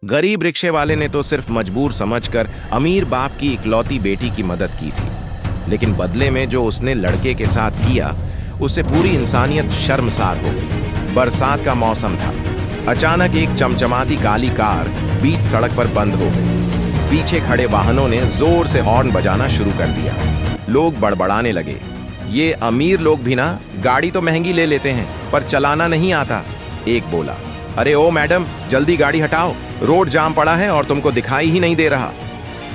गरीब रिक्शे वाले ने तो सिर्फ मजबूर समझकर अमीर बाप की इकलौती बेटी की मदद की थी, लेकिन बदले में जो उसने लड़के के साथ किया उससे पूरी इंसानियत शर्मसार हो गई। बरसात का मौसम था। अचानक एक चमचमाती काली कार बीच सड़क पर बंद हो गई। पीछे खड़े वाहनों ने जोर से हॉर्न बजाना शुरू कर दिया। लोग बड़बड़ाने लगे, ये अमीर लोग भी ना गाड़ी तो महंगी ले लेते हैं पर चलाना नहीं आता। एक बोला, अरे ओ मैडम, जल्दी गाड़ी हटाओ, रोड जाम पड़ा है और तुमको दिखाई ही नहीं दे रहा।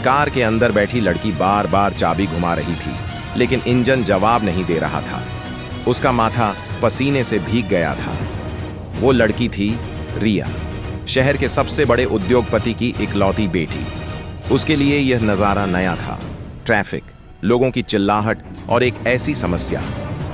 कार के अंदर बैठी लड़की बार बार चाबी घुमा रही थी, लेकिन इंजन जवाब नहीं दे रहा था। उसका माथा पसीने से भीग गया था। वो लड़की थी रिया, शहर के सबसे बड़े उद्योगपति की इकलौती बेटी। उसके लिए यह नज़ारा नया था। ट्रैफिक, लोगों की चिल्लाहट और एक ऐसी समस्या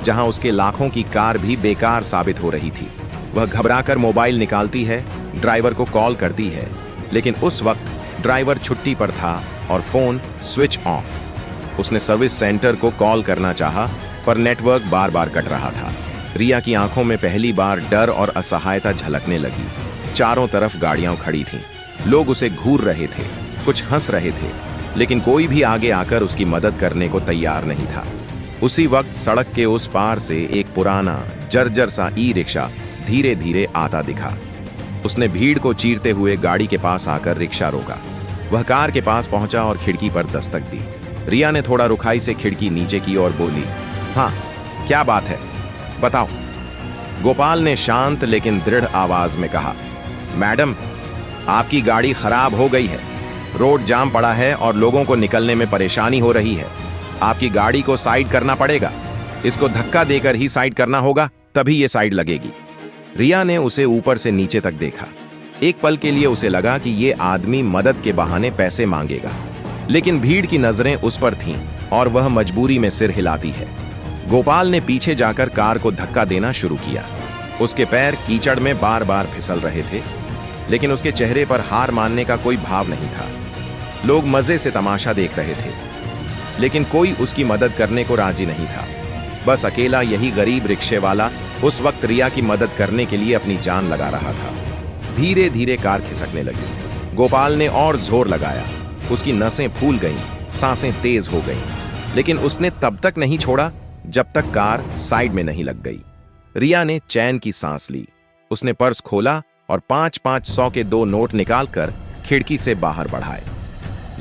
जहां उसके लाखों की कार भी बेकार साबित हो रही थी। वह घबराकर मोबाइल निकालती है, ड्राइवर को कॉल करती है, लेकिन उस वक्त ड्राइवर छुट्टी पर था और फोन स्विच ऑफ। उसने सर्विस सेंटर को कॉल करना चाहा, पर नेटवर्क बार बार कट रहा था। रिया की आंखों में पहली बार डर और असहायता झलकने लगी। चारों तरफ गाड़ियां खड़ी थीं, लोग उसे घूर रहे थे, कुछ हंस रहे थे, लेकिन कोई भी आगे आकर उसकी मदद करने को तैयार नहीं था। उसी वक्त सड़क के उस पार से एक पुराना जर्जर सा ई रिक्शा धीरे धीरे आता दिखा। उसने भीड़ को चीरते हुए गाड़ी के पास आकर रिक्शा रोका। वह कार के पास पहुंचा और खिड़की पर दस्तक दी। रिया ने थोड़ा रुखाई से खिड़की नीचे की और बोली, हाँ, क्या बात है, बताओ। गोपाल ने शांत लेकिन दृढ़ आवाज में कहा, मैडम, आपकी गाड़ी खराब हो गई है, रोड जाम पड़ा है और लोगों को निकलने में परेशानी हो रही है। आपकी गाड़ी को साइड करना पड़ेगा, इसको धक्का देकर ही साइड करना होगा, तभी ये साइड लगेगी। रिया ने उसे ऊपर से नीचे तक देखा। एक पल के लिए उसे लगा कि ये आदमी मदद के बहाने पैसे मांगेगा, लेकिन भीड़ की नजरें उस पर थीं और वह मजबूरी में सिर हिलाती है। गोपाल ने पीछे जाकर कार को धक्का देना शुरू किया। उसके पैर कीचड़ में बार बार फिसल रहे थे, लेकिन उसके चेहरे पर हार मानने का कोई भाव नहीं था। लोग मजे से तमाशा देख रहे थे, लेकिन कोई उसकी मदद करने को राजी नहीं था। बस अकेला यही गरीब रिक्शे वाला उस वक्त रिया की मदद करने के लिए अपनी जान लगा रहा था। धीरे धीरे कार खिसकने लगी। गोपाल ने और जोर लगाया। उसकी नसें फूल गईं, सांसें तेज हो गईं, लेकिन उसने तब तक नहीं छोड़ा जब तक कार साइड में नहीं लग गई। रिया ने चैन की सांस ली। उसने पर्स खोला और 5-5 100 के 2 नोट निकालकर खिड़की से बाहर बढ़ाए।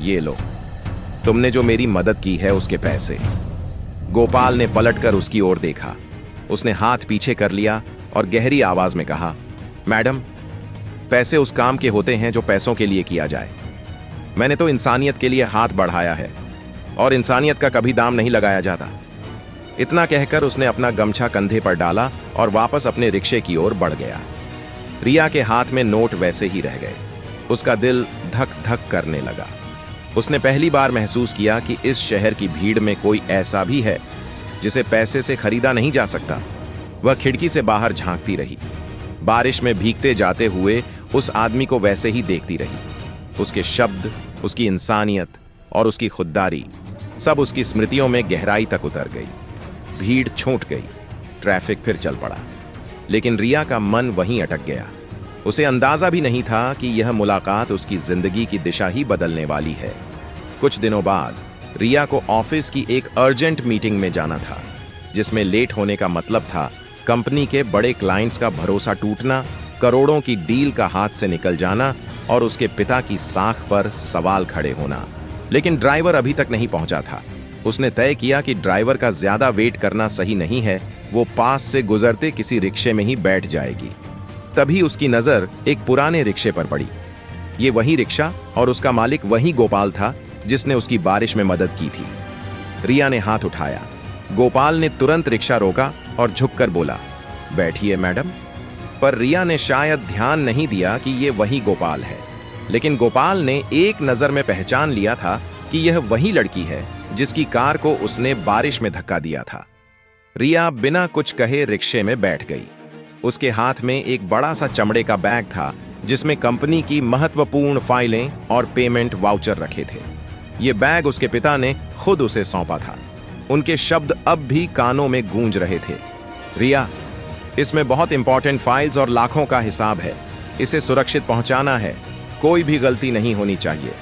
ये लो, तुमने जो मेरी मदद की है उसके पैसे। गोपाल ने पलटकर उसकी ओर देखा। उसने हाथ पीछे कर लिया और गहरी आवाज में कहा, मैडम, पैसे उस काम के होते हैं जो पैसों के लिए किया जाए। मैंने तो इंसानियत के लिए हाथ बढ़ाया है और इंसानियत का कभी दाम नहीं लगाया जाता। इतना कहकर उसने अपना गमछा कंधे पर डाला और वापस अपने रिक्शे की ओर बढ़ गया। रिया के हाथ में नोट वैसे ही रह गए। उसका दिल धक धक करने लगा। उसने पहली बार महसूस किया कि इस शहर की भीड़ में कोई ऐसा भी है जिसे पैसे से खरीदा नहीं जा सकता। वह खिड़की से बाहर झांकती रही। बारिश में भीगते जाते हुए उस आदमी को वैसे ही देखती रही। उसके शब्द, उसकी इंसानियत और उसकी खुददारी सब उसकी स्मृतियों में गहराई तक उतर गई। भीड़ छूट गई, ट्रैफिक फिर चल पड़ा, लेकिन रिया का मन वहीं अटक गया। उसे अंदाजा भी नहीं था कि यह मुलाकात उसकी जिंदगी की दिशा ही बदलने वाली है। कुछ दिनों बाद रिया को ऑफिस की एक अर्जेंट मीटिंग में जाना था, जिसमें लेट होने का मतलब था कंपनी के बड़े क्लाइंट्स का भरोसा टूटना, करोड़ों की डील का हाथ से निकल जाना और उसके पिता की साख पर सवाल खड़े होना। लेकिन ड्राइवर अभी तक नहीं पहुंचा था। उसने तय किया कि ड्राइवर का ज्यादा वेट करना सही नहीं है, वो पास से गुजरते किसी रिक्शे में ही बैठ जाएगी। तभी उसकी नजर एक पुराने रिक्शे पर पड़ी। ये वही रिक्शा और उसका मालिक वही गोपाल था जिसने उसकी बारिश में मदद की थी। रिया ने हाथ उठाया। गोपाल ने तुरंत रिक्शा रोका और झुककर बोला, बैठिए मैडम। पर रिया ने शायद ध्यान नहीं दिया कि ये वही गोपाल है, लेकिन गोपाल ने एक नजर में पहचान लिया था कि यह वही लड़की है जिसकी कार को उसने बारिश में धक्का दिया था। रिया बिना कुछ कहे रिक्शे में बैठ गई। उसके हाथ में एक बड़ा सा चमड़े का बैग था जिसमें कंपनी की महत्वपूर्ण फाइलें और पेमेंट वाउचर रखे थे। ये बैग उसके पिता ने खुद उसे सौंपा था। उनके शब्द अब भी कानों में गूंज रहे थे, रिया, इसमें बहुत इंपॉर्टेंट फाइल्स और लाखों का हिसाब है, इसे सुरक्षित पहुंचाना है। कोई भी गलती नहीं होनी चाहिए।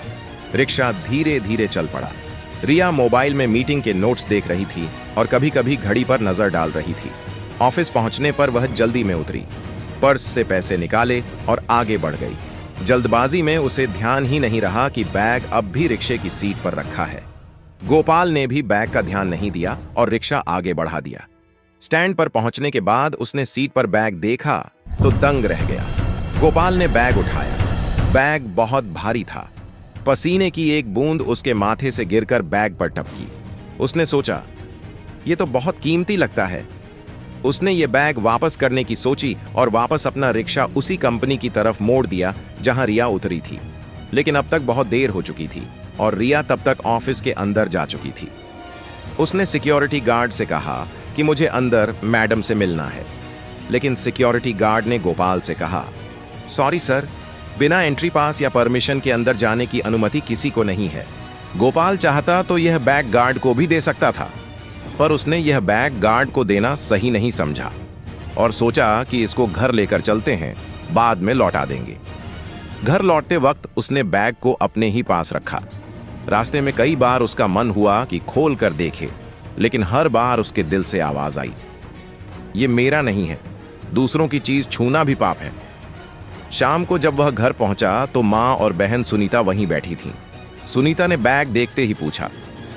रिक्शा धीरे धीरे चल पड़ा। रिया मोबाइल में मीटिंग के नोट्स देख रही थी और कभी कभी घड़ी पर नजर डाल रही थी। ऑफिस पहुंचने पर वह जल्दी में उतरी, पर्स से पैसे निकाले और आगे बढ़ गई। जल्दबाजी में उसे ध्यान ही नहीं रहा कि बैग अब भी रिक्शे की सीट पर रखा है। गोपाल ने भी बैग का ध्यान नहीं दिया और रिक्शा आगे बढ़ा दिया। स्टैंड पर पहुंचने के बाद उसने सीट पर बैग देखा तो दंग रह गया। गोपाल ने बैग उठाया। बैग बहुत भारी था। पसीने की एक बूंद उसके माथे से गिरकर बैग पर टपकी। उसने सोचा, ये तो बहुत कीमती लगता है। उसने ये बैग वापस करने की सोची और वापस अपना रिक्शा उसी कंपनी की तरफ मोड़ दिया जहां रिया उतरी थी। लेकिन अब तक बहुत देर हो चुकी थी और रिया तब तक ऑफिस के अंदर जा चुकी थी। उसने सिक्योरिटी गार्ड से कहा कि मुझे अंदर मैडम से मिलना है, लेकिन सिक्योरिटी गार्ड ने गोपाल से कहा, सॉरी सर, बिना एंट्री पास या परमिशन के अंदर जाने की अनुमति किसी को नहीं है। गोपाल चाहता तो यह बैग गार्ड को भी दे सकता था, पर उसने यह बैग गार्ड को देना सही नहीं समझा और सोचा कि इसको घर लेकर चलते हैं, बाद में लौटा देंगे। घर लौटते वक्त उसने बैग को अपने ही पास रखा। रास्ते में कई बार उसका मन हुआ कि खोल कर देखे, लेकिन हर बार उसके दिल से आवाज आई, ये मेरा नहीं है, दूसरों की चीज छूना भी पाप है। शाम को जब वह घर पहुंचा तो माँ और बहन सुनीता वहीं बैठी थीं। सुनीता ने बैग देखते ही पूछा,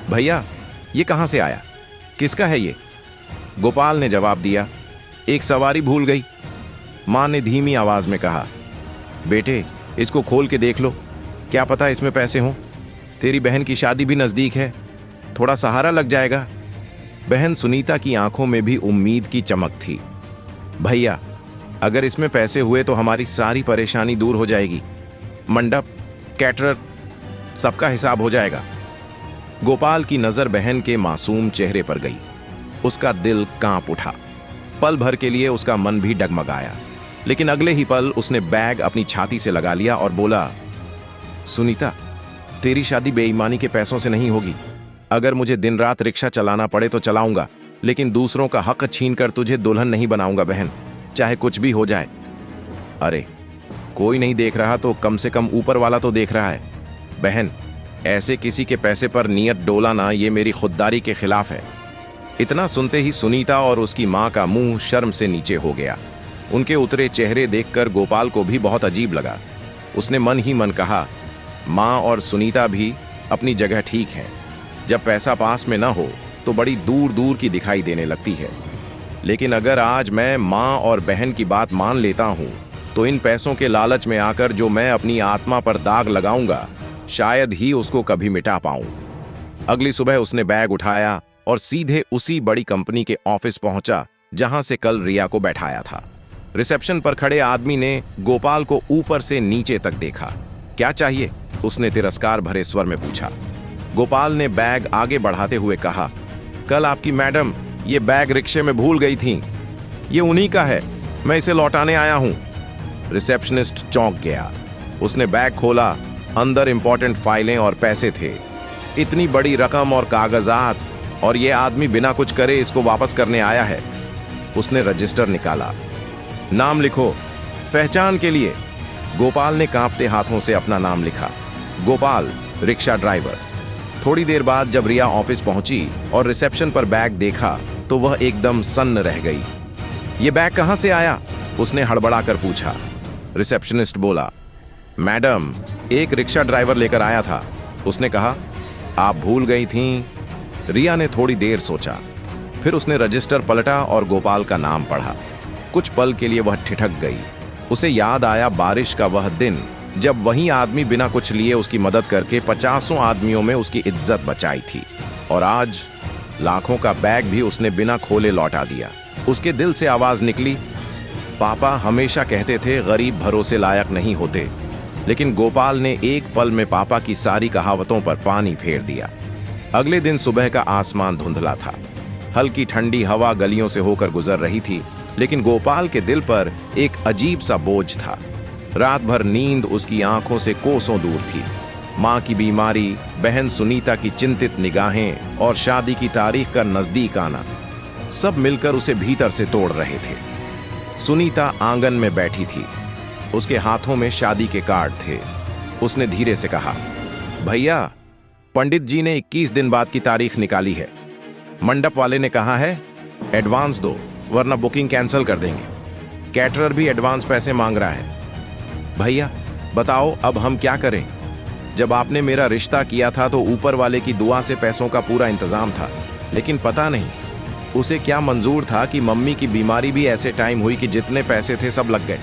भैया ये कहां से आया, किसका है ये? गोपाल ने जवाब दिया, एक सवारी भूल गई। माँ ने धीमी आवाज में कहा, बेटे इसको खोल के देख लो, क्या पता इसमें पैसे हों। तेरी बहन की शादी भी नजदीक है, थोड़ा सहारा लग जाएगा। बहन सुनीता की आंखों में भी उम्मीद की चमक थी। भैया अगर इसमें पैसे हुए तो हमारी सारी परेशानी दूर हो जाएगी। मंडप, कैटरर, सबका हिसाब हो जाएगा। गोपाल की नजर बहन के मासूम चेहरे पर गई। उसका दिल कांप उठा। पल भर के लिए उसका मन भी डगमगाया, लेकिन अगले ही पल उसने बैग अपनी छाती से लगा लिया और बोला, सुनीता तेरी शादी बेईमानी के पैसों से नहीं होगी। अगर मुझे दिन रात रिक्शा चलाना पड़े तो चलाऊंगा, लेकिन दूसरों का हक छीन कर तुझे दुल्हन नहीं बनाऊंगा बहन, चाहे कुछ भी हो जाए। अरे कोई नहीं देख रहा तो कम से कम ऊपर वाला तो देख रहा है। बहन ऐसे किसी के पैसे पर नियत डोलाना ये मेरी खुददारी के खिलाफ है। इतना सुनते ही सुनीता और उसकी माँ का मुंह शर्म से नीचे हो गया। उनके उतरे चेहरे देखकर गोपाल को भी बहुत अजीब लगा। उसने मन ही मन कहा, माँ और सुनीता भी अपनी जगह ठीक है। जब पैसा पास में न हो तो बड़ी दूर दूर की दिखाई देने लगती है। लेकिन अगर आज मैं माँ और बहन की बात मान लेता हूँ तो इन पैसों के लालच में आकर जो मैं अपनी आत्मा पर दाग लगाऊंगा शायद ही उसको कभी मिटा पाऊं। अगली सुबह उसने बैग उठाया और सीधे उसी बड़ी कंपनी के ऑफिस पहुंचा जहां से कल रिया को बैठाया था। रिसेप्शन पर खड़े आदमी ने गोपाल को ऊपर से नीचे तक देखा। क्या चाहिए? उसने तिरस्कार भरे स्वर में पूछा। गोपाल ने बैग आगे बढ़ाते हुए कहा, कल आपकी मैडम ये बैग रिक्शे में भूल गई थी, ये उन्हीं का है, मैं इसे लौटाने आया हूं। रिसेप्शनिस्ट चौंक गया। उसने बैग खोला, अंदर इंपॉर्टेंट फाइलें और पैसे थे। इतनी बड़ी रकम और कागजात, और ये आदमी बिना कुछ करे इसको वापस करने आया है। उसने रजिस्टर निकाला। नाम लिखो, पहचान के लिए। गोपाल ने कांपते हाथों से अपना नाम लिखा, गोपाल, रिक्शा ड्राइवर। थोड़ी देर बाद जब रिया ऑफिस पहुंची और रिसेप्शन पर बैग देखा तो वह एकदम सन्न रह गई। ये बैग कहां से आया? उसने हड़बड़ाकर पूछा। रिसेप्शनिस्ट बोला, मैडम एक रिक्शा ड्राइवर लेकर आया था। उसने कहा, आप भूल गई थीं। रिया ने थोड़ी देर सोचा, फिर उसने रजिस्टर पलटा और गोपाल का नाम पढ़ा। कुछ पल के लिए वह ठिठक गई। उसे याद आया बारिश का वह दिन जब वही आदमी बिना कुछ लिए उसकी मदद करके 50 आदमियों में उसकी इज्जत बचाई थी, और आज लाखों का बैग भी उसने बिना खोले लौटा दिया। उसके दिल से आवाज निकली, पापा हमेशा कहते थे गरीब भरोसे लायक नहीं होते, लेकिन गोपाल ने एक पल में पापा की सारी कहावतों पर पानी फेर दिया। अगले दिन सुबह का आसमान धुंधला था। हल्की ठंडी हवा गलियों से होकर गुजर रही थी, लेकिन गोपाल के दिल पर एक अजीब सा बोझ था। रात भर नींद उसकी आंखों से कोसों दूर थी। माँ की बीमारी, बहन सुनीता की चिंतित निगाहें और शादी की तारीख का नजदीक आना, सब मिलकर उसे भीतर से तोड़ रहे थे। सुनीता आंगन में बैठी थी। उसके हाथों में शादी के कार्ड थे। उसने धीरे से कहा, भैया, पंडित जी ने 21 दिन बाद की तारीख निकाली है। मंडप वाले ने कहा है एडवांस दो वरना बुकिंग कैंसिल कर देंगे। कैटरर भी एडवांस पैसे मांग रहा है। भैया बताओ अब हम क्या करें? जब आपने मेरा रिश्ता किया था तो ऊपर वाले की दुआ से पैसों का पूरा इंतजाम था, लेकिन पता नहीं उसे क्या मंजूर था कि मम्मी की बीमारी भी ऐसे टाइम हुई कि जितने पैसे थे सब लग गए।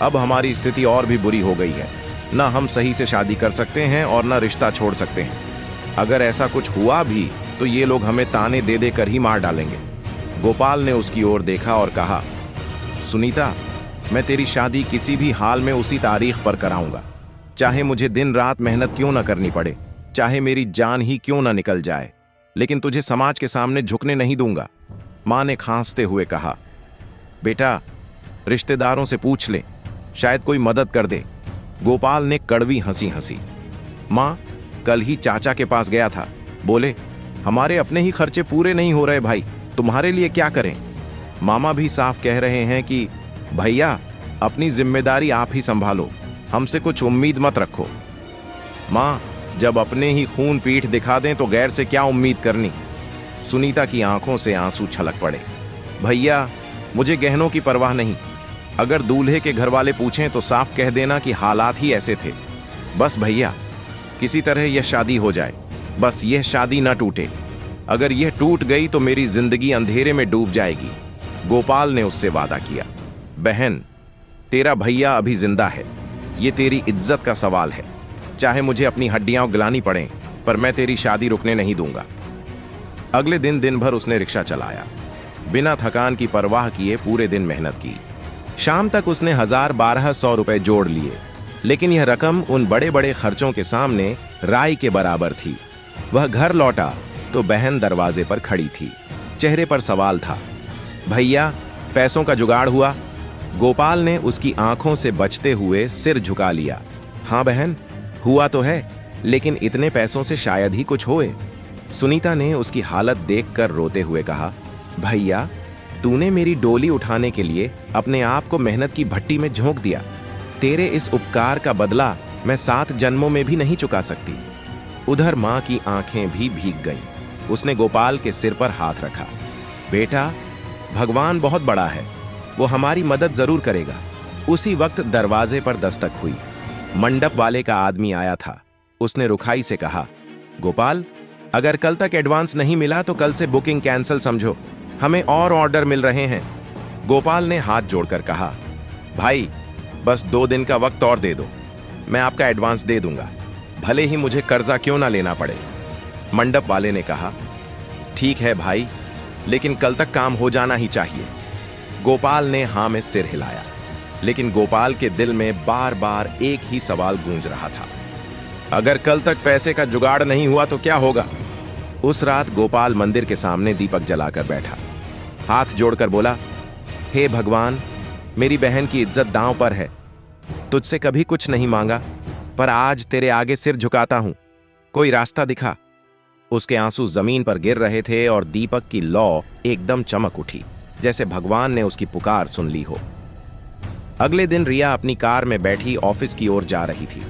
अब हमारी स्थिति और भी बुरी हो गई है, ना हम सही से शादी कर सकते हैं और ना रिश्ता छोड़ सकते हैं। अगर ऐसा कुछ हुआ भी तो ये लोग हमें ताने दे दे कर ही मार डालेंगे। गोपाल ने उसकी ओर देखा और कहा, सुनीता, मैं तेरी शादी किसी भी हाल में उसी तारीख पर कराऊंगा, चाहे मुझे दिन रात मेहनत क्यों ना करनी पड़े, चाहे मेरी जान ही क्यों ना निकल जाए, लेकिन तुझे समाज के सामने झुकने नहीं दूंगा। मां ने खांसते हुए कहा, बेटा रिश्तेदारों से पूछ ले, शायद कोई मदद कर दे। गोपाल ने कड़वी हंसी हंसी। मां, कल ही चाचा के पास गया था, बोले हमारे अपने ही खर्चे पूरे नहीं हो रहे भाई, तुम्हारे लिए क्या करें। मामा भी साफ कह रहे हैं कि भैया अपनी जिम्मेदारी आप ही संभालो, हमसे कुछ उम्मीद मत रखो। मां, जब अपने ही खून पीठ दिखा दें तो गैर से क्या उम्मीद करनी। सुनीता की आंखों से आंसू छलक पड़े। भैया मुझे गहनों की परवाह नहीं, अगर दूल्हे के घर वाले पूछें तो साफ कह देना कि हालात ही ऐसे थे। बस भैया किसी तरह यह शादी हो जाए, बस यह शादी ना टूटे। अगर यह टूट गई तो मेरी जिंदगी अंधेरे में डूब जाएगी। गोपाल ने उससे वादा किया। बहन, तेरा भैया अभी जिंदा है, ये तेरी इज्जत का सवाल है। चाहे मुझे अपनी हड्डियां गलानी पड़ें, पर मैं तेरी शादी रुकने नहीं दूंगा। अगले दिन भर उसने रिक्शा चलाया, बिना थकान की परवाह किए पूरे दिन मेहनत की। शाम तक उसने 1000-1200 रुपए जोड़ लिए, लेकिन यह रकम उन बड़े बड़े खर्चों के सामने राई के बराबर थी। वह घर लौटा तो बहन दरवाजे पर खड़ी थी, चेहरे पर सवाल था। भैया पैसों का जुगाड़ हुआ? गोपाल ने उसकी आंखों से बचते हुए सिर झुका लिया। हाँ बहन, हुआ तो है, लेकिन इतने पैसों से शायद ही कुछ होए। सुनीता ने उसकी हालत देखकर रोते हुए कहा, भैया तूने मेरी डोली उठाने के लिए अपने आप को मेहनत की भट्टी में झोंक दिया। तेरे इस उपकार का बदला मैं 7 जन्मों में भी नहीं चुका सकती। उधर मां की आंखें भी भीग गईं। उसने गोपाल के सिर पर हाथ रखा। बेटा, भगवान बहुत बड़ा है, वो हमारी मदद जरूर करेगा। उसी वक्त दरवाजे पर दस्तक हुई। मंडप वाले का आदमी आया था। उसने रुखाई से कहा, गोपाल, अगर कल तक एडवांस नहीं मिला तो कल से बुकिंग कैंसिल समझो, हमें और ऑर्डर मिल रहे हैं। गोपाल ने हाथ जोड़कर कहा, भाई बस 2 दिन का वक्त और दे दो, मैं आपका एडवांस दे दूंगा, भले ही मुझे कर्जा क्यों ना लेना पड़े। मंडप वाले ने कहा, ठीक है भाई, लेकिन कल तक काम हो जाना ही चाहिए। गोपाल ने हाँ में सिर हिलाया, लेकिन गोपाल के दिल में बार बार एक ही सवाल गूंज रहा था, अगर कल तक पैसे का जुगाड़ नहीं हुआ तो क्या होगा। उस रात गोपाल मंदिर के सामने दीपक जलाकर बैठा, हाथ जोड़कर बोला, हे भगवान, मेरी बहन की इज्जत दांव पर है। तुझसे कभी कुछ नहीं मांगा, पर आज तेरे आगे सिर झुकाता हूं, कोई रास्ता दिखा। उसके आंसू जमीन पर गिर रहे थे और दीपक की लौ एकदम चमक उठी, जैसे भगवान ने उसकी पुकार सुन ली हो। अगले दिन रिया अपनी कार में बैठी ऑफिस की ओर जा रही थी।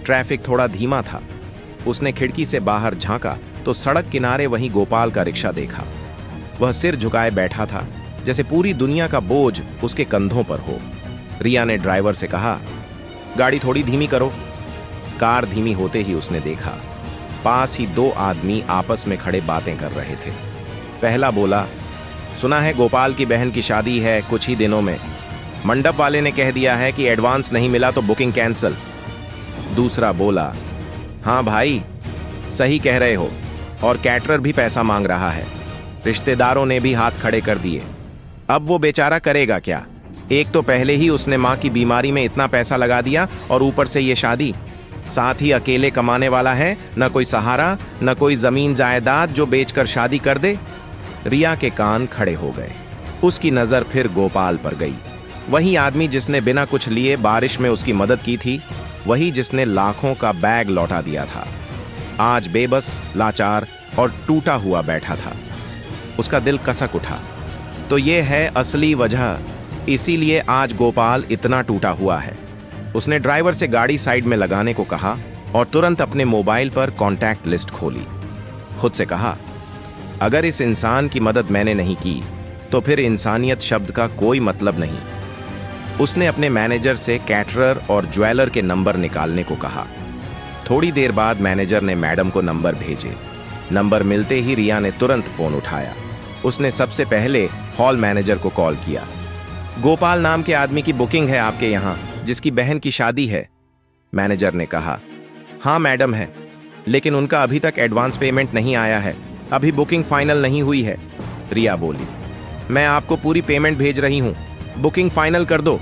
ट्रैफिक थोड़ा धीमा था। उसने खिड़की से बाहर झांका तो सड़क किनारे वहीं गोपाल का रिक्शा देखा। वह सिर झुकाए बैठा था, जैसे पूरी दुनिया का बोझ उसके कंधों पर हो। रिया ने ड्राइवर से कहा, गाड़ी थोड़ी धीमी करो। कार धीमी होते ही उसने देखा, पास ही 2 आदमी आपस में खड़े बातें कर रहे थे। पहला बोला, सुना है गोपाल की बहन की शादी है कुछ ही दिनों में, मंडप वाले ने कह दिया है कि एडवांस नहीं मिला तो बुकिंग कैंसिल। दूसरा बोला, हाँ भाई सही कह रहे हो, और कैटरर भी पैसा मांग रहा है, रिश्तेदारों ने भी हाथ खड़े कर दिए। अब वो बेचारा करेगा क्या? एक तो पहले ही उसने माँ की बीमारी में इतना पैसा लगा दिया और ऊपर से ये शादी, साथ ही अकेले कमाने वाला है, न कोई सहारा, न कोई जमीन जायदाद जो बेचकर शादी कर दे। रिया के कान खड़े हो गए। उसकी नजर फिर गोपाल पर गई। वही आदमी जिसने बिना कुछ लिए बारिश में उसकी मदद की थी, वही जिसने लाखों का बैग लौटा दिया था, आज बेबस, लाचार और टूटा हुआ बैठा था। उसका दिल कसक उठा। तो ये है असली वजह, इसीलिए आज गोपाल इतना टूटा हुआ है। उसने ड्राइवर से गाड़ी साइड में लगाने को कहा और तुरंत अपने मोबाइल पर कॉन्टैक्ट लिस्ट खोली। खुद से कहा, अगर इस इंसान की मदद मैंने नहीं की तो फिर इंसानियत शब्द का कोई मतलब नहीं। उसने अपने मैनेजर से कैटरर और ज्वेलर के नंबर निकालने को कहा। थोड़ी देर बाद मैनेजर ने मैडम को नंबर भेजे। नंबर मिलते ही रिया ने तुरंत फोन उठाया। उसने सबसे पहले हॉल मैनेजर को कॉल किया। गोपाल नाम के आदमी की बुकिंग है आपके यहाँ, जिसकी बहन की शादी है। मैनेजर ने कहा, हाँ मैडम है, लेकिन उनका अभी तक एडवांस पेमेंट नहीं आया है, अभी बुकिंग फाइनल नहीं हुई है। रिया बोली, मैं आपको पूरी पेमेंट भेज रही हूँ, बुकिंग फाइनल कर दो।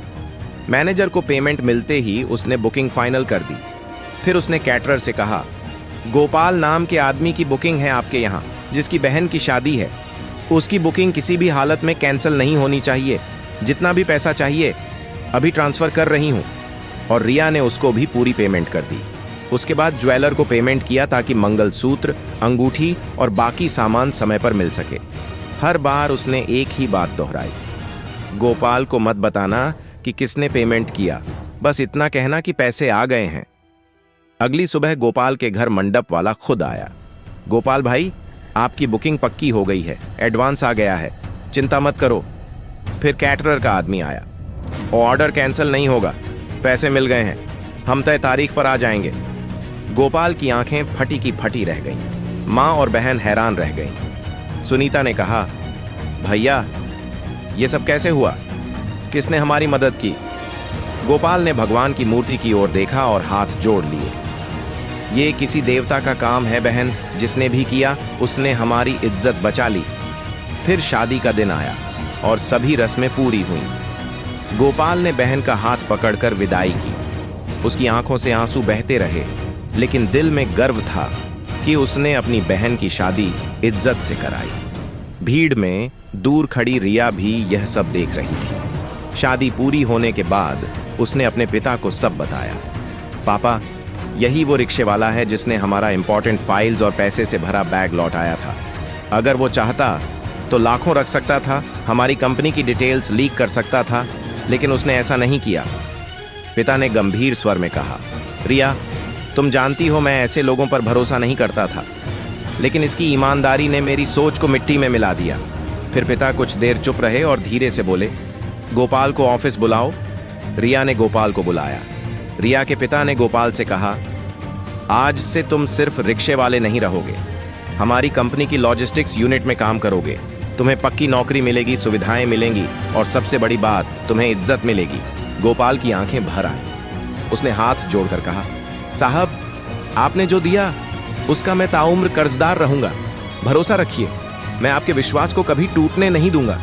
मैनेजर को पेमेंट मिलते ही उसने बुकिंग फाइनल कर दी। फिर उसने कैटरर से कहा, गोपाल नाम के आदमी की बुकिंग है आपके यहाँ, जिसकी बहन की शादी है। उसकी बुकिंग किसी भी हालत में कैंसिल नहीं होनी चाहिए। जितना भी पैसा चाहिए अभी ट्रांसफर कर रही हूँ। और रिया ने उसको भी पूरी पेमेंट कर दी। उसके बाद ज्वेलर को पेमेंट किया ताकि मंगलसूत्र, अंगूठी और बाकी सामान समय पर मिल सके। हर बार उसने एक ही बात दोहराई, गोपाल को मत बताना कि किसने पेमेंट किया, बस इतना कहना कि पैसे आ गए हैं। अगली सुबह गोपाल के घर मंडप वाला खुद आया। गोपाल भाई, आपकी बुकिंग पक्की हो गई है, एडवांस आ गया है, चिंता मत करो। फिर कैटरर का आदमी आया, ऑर्डर कैंसिल नहीं होगा, पैसे मिल गए हैं, हम तय तारीख पर आ जाएंगे। गोपाल की आंखें फटी की फटी रह गईं। माँ और बहन हैरान रह गईं। सुनीता ने कहा, भैया ये सब कैसे हुआ, किसने हमारी मदद की? गोपाल ने भगवान की मूर्ति की ओर देखा और हाथ जोड़ लिए। ये किसी देवता का काम है बहन, जिसने भी किया उसने हमारी इज्जत बचा ली। फिर शादी का दिन आया और सभी रस्में पूरी हुईं। गोपाल ने बहन का हाथ पकड़कर विदाई की। उसकी आंखों से आंसू बहते रहे, लेकिन दिल में गर्व था कि उसने अपनी बहन की शादी इज्जत से कराई। भीड़ में दूर खड़ी रिया भी यह सब देख रही थी। शादी पूरी होने के बाद उसने अपने पिता को सब बताया। पापा, यही वो रिक्शे वाला है जिसने हमारा इंपॉर्टेंट फाइल्स और पैसे से भरा बैग लौटाया था। अगर वो चाहता तो लाखों रख सकता था, हमारी कंपनी की डिटेल्स लीक कर सकता था, लेकिन उसने ऐसा नहीं किया। पिता ने गंभीर स्वर में कहा, रिया, तुम जानती हो मैं ऐसे लोगों पर भरोसा नहीं करता था, लेकिन इसकी ईमानदारी ने मेरी सोच को मिट्टी में मिला दिया। फिर पिता कुछ देर चुप रहे और धीरे से बोले, गोपाल को ऑफिस बुलाओ। रिया ने गोपाल को बुलाया। रिया के पिता ने गोपाल से कहा, आज से तुम सिर्फ रिक्शे वाले नहीं रहोगे, हमारी कंपनी की लॉजिस्टिक्स यूनिट में काम करोगे। तुम्हें पक्की नौकरी मिलेगी, सुविधाएं मिलेंगी और सबसे बड़ी बात, तुम्हें इज्जत मिलेगी। गोपाल की आंखें भर आईं। उसने हाथ जोड़कर कहा, साहब, आपने जो दिया उसका मैं ताउम्र कर्जदार रहूंगा। भरोसा रखिए, मैं आपके विश्वास को कभी टूटने नहीं दूंगा।